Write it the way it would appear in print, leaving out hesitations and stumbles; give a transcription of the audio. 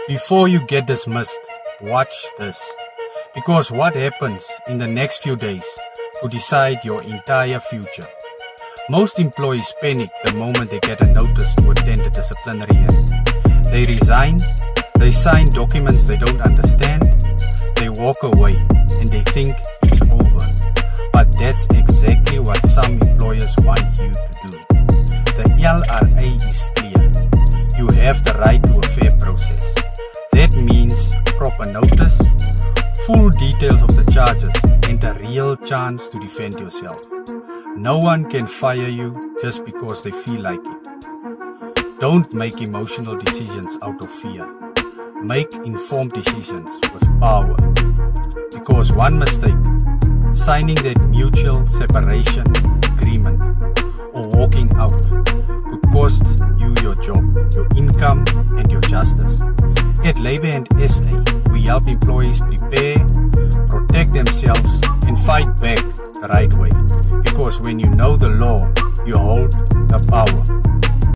Before you get dismissed, watch this. Because what happens in the next few days could decide your entire future. Most employees panic the moment they get a notice to attend a disciplinary hearing. They resign, they sign documents they don't understand, they walk away and they think it's over. But that's exactly what some employers want you to do. The LRA is clear. You have the right to a fair process. That means proper notice, full details of the charges, and a real chance to defend yourself. No one can fire you just because they feel like it. Don't make emotional decisions out of fear. Make informed decisions with power. Because one mistake, signing that mutual separation agreement or walking out, could cost you your job, your income, and your justice. At Labour and SA, we help employees prepare, protect themselves, and fight back the right way. Because when you know the law, you hold the power.